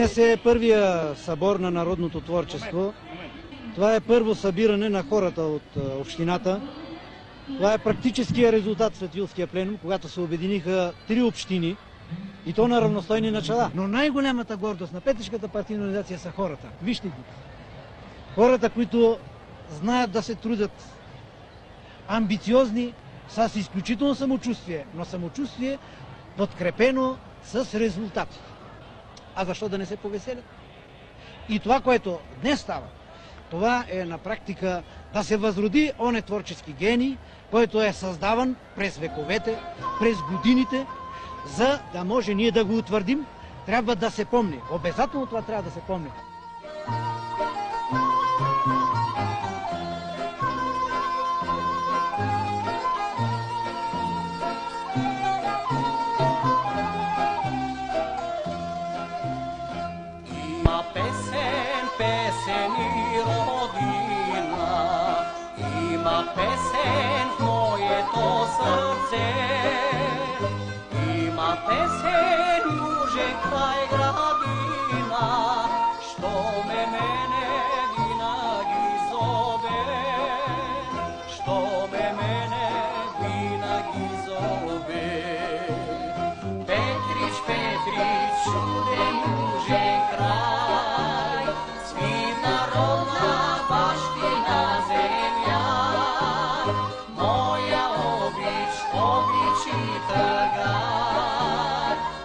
Днес е първия събор на народното творчество. Това е първо събиране на хората от общината. Това е практическия резултат след Юлския пленум, когато се обединиха 3 общини и то на равностойни начала. Но най-голямата гордост на Петричката партийна организация са хората. Вижте ги. Хората, които знаят да се трудят, амбициозни, с изключително самочувствие, но самочувствие подкрепено с резултати. А защо да не се повеселят? И това, което днес става, това е на практика да се възроди оне творчески гений, който е създаван през вековете, през годините, за да може ние да го утвърдим, трябва да се помни. Обязателно това трябва да се помни. Песен в моето сърце, има песен южен край градина, що мене винаги зове, що мене винаги зове. Петрич, Петрич, чуден южен край, свита родна бащина земя.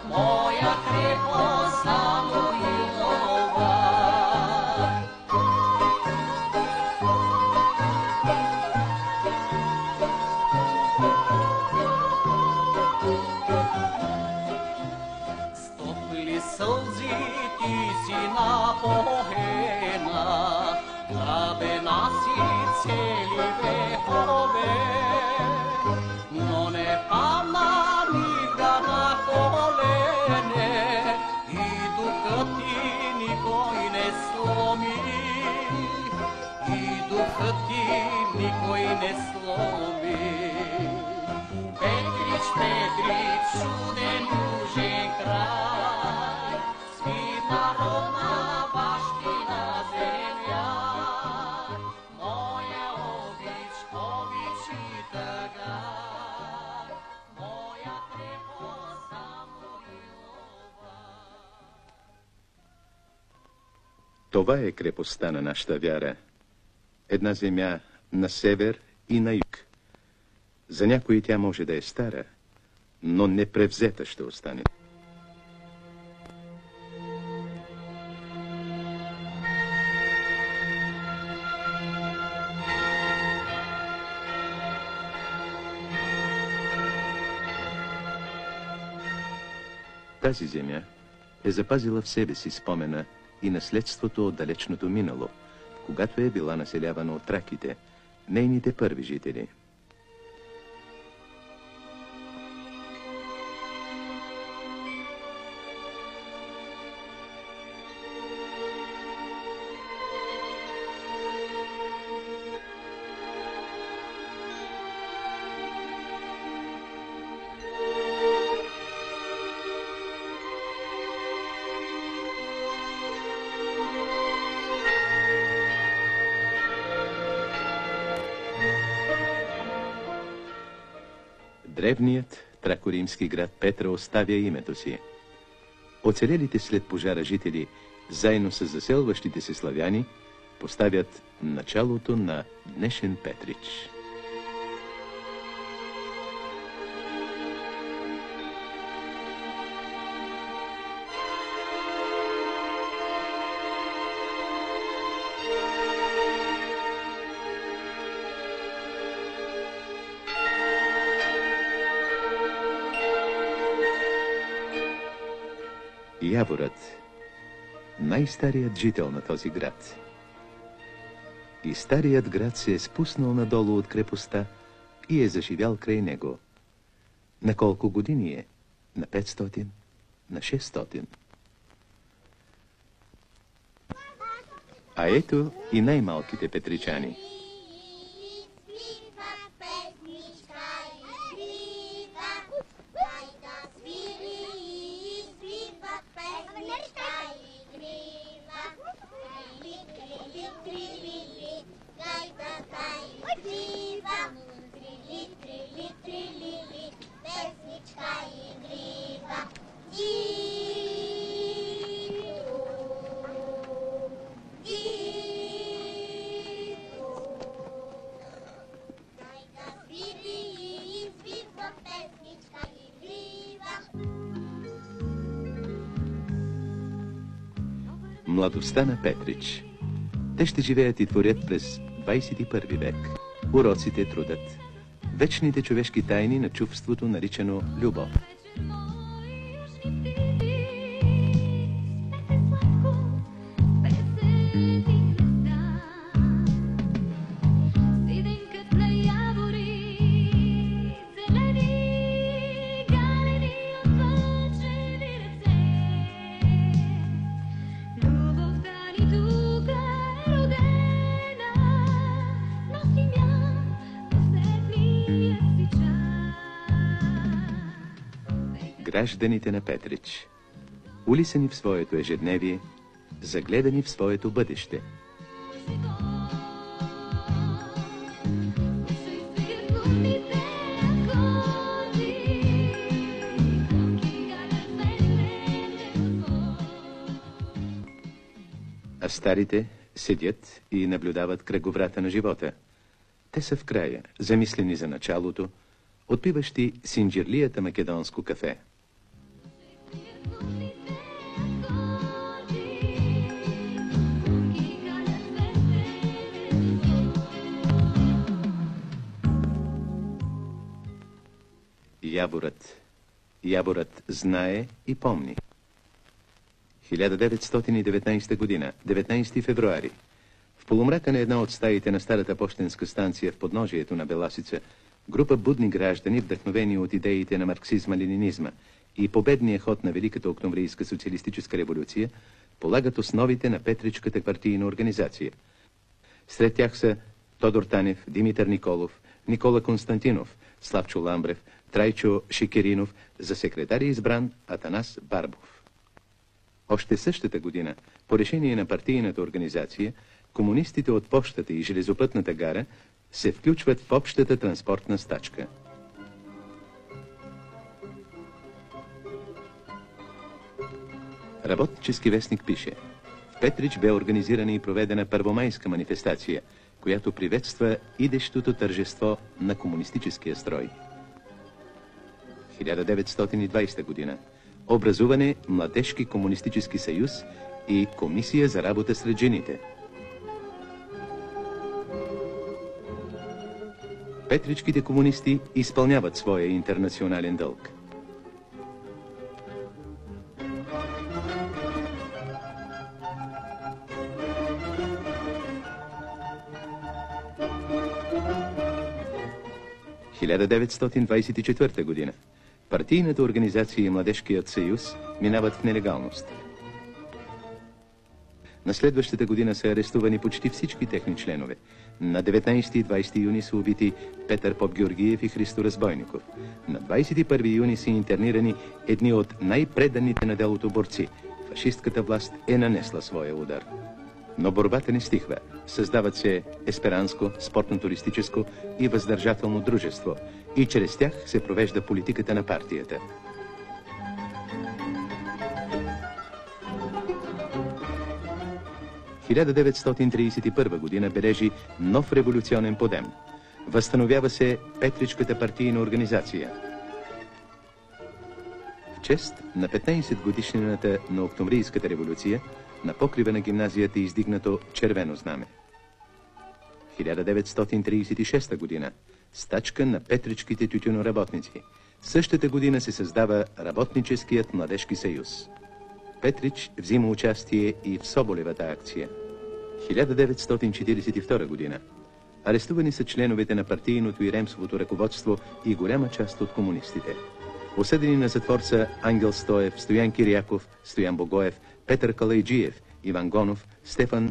Моя крепост само и нова. Стопли сълзи ти си напоена, грабена си цели векове, но не падна никога на колене и духът ти никой не сломи, и духът ти никой не сломи. Петрич, Петрич, чуден южен край, свита родна бащина земя, моя обич, обич и тъга. Това е крепостта на нашата вяра. Една земя на север и на юг. За някои тя може да е стара, но непревзета ще остане. Тази земя е запазила в себе си спомена и наследството от далечното минало, когато е била населявана от траките, нейните първи жители. Древният тракоримски град Петра оставя името си. Оцелелите след пожара жители, заедно с заселващите се славяни, поставят началото на днешен Петрич. Яворът, най-старият жител на този град. И старият град се е спуснал надолу от крепостта и е заживял край него. На колко години е? На 500? На 600? А ето и най-малките петричани. Младостта на Петрич. Те ще живеят и творят през 21 век. Уроците, трудът, вечните човешки тайни на чувството, наричано любов. Гражданите на Петрич. Улисани в своето ежедневие, загледани в своето бъдеще. А старите седят и наблюдават кръговрата на живота. Те са в края, замислени за началото, отпиващи синджирлията македонско кафе. Яворът знае и помни. 1919 година, 19 февруари. В полумрака на една от стаите на старата пощенска станция в подножието на Беласица, група будни граждани, вдъхновени от идеите на марксизма-ленинизма и победния ход на Великата октомврийска социалистическа революция, полагат основите на Петричката партийна организация. Сред тях са Тодор Танев, Димитър Николов, Никола Константинов, Славчо Ламбрев, Трайчо Шикеринов, за секретар избран Атанас Барбов. Още същата година, по решение на партийната организация, комунистите от пощата и железопътната гара се включват в общата транспортна стачка. Работнически вестник пише: в Петрич бе организирана и проведена първомайска манифестация, която приветства идещото тържество на комунистическия строй. 1920 година. Образуване Младежки комунистически съюз и Комисия за работа сред жените. Петричките комунисти изпълняват своя интернационален дълг. В 1924 година. Партийната организация и Младежкият съюз минават в нелегалност. На следващата година са арестувани почти всички техни членове. На 19 и 20 юни са убити Петър Попгеоргиев и Христо Разбойников. На 21 юни са интернирани едни от най-преданите на делото борци. Фашистката власт е нанесла своя удар. Но борбата не стихва. Създават се есперанско, спортно-туристическо и въздържателно дружество. И чрез тях се провежда политиката на партията. В 1931 година бележи нов революционен подем. Възстановява се Петричката партийна организация. В чест на 15 годишнината на Октомврийската революция на покрива на гимназията е издигнато червено знаме. 1936 година. Стачка на петричките тютюноработници. Същата година се създава Работническият младежки съюз. Петрич взима участие и в Соболевата акция. 1942 година. Арестувани са членовете на партийното и ремсовото ръководство и голяма част от комунистите. Осъдени на затвор са Ангел Стоев, Стоян Киряков, Стоян Богоев, Петър Калайджиев, Иван Гонов, Стефан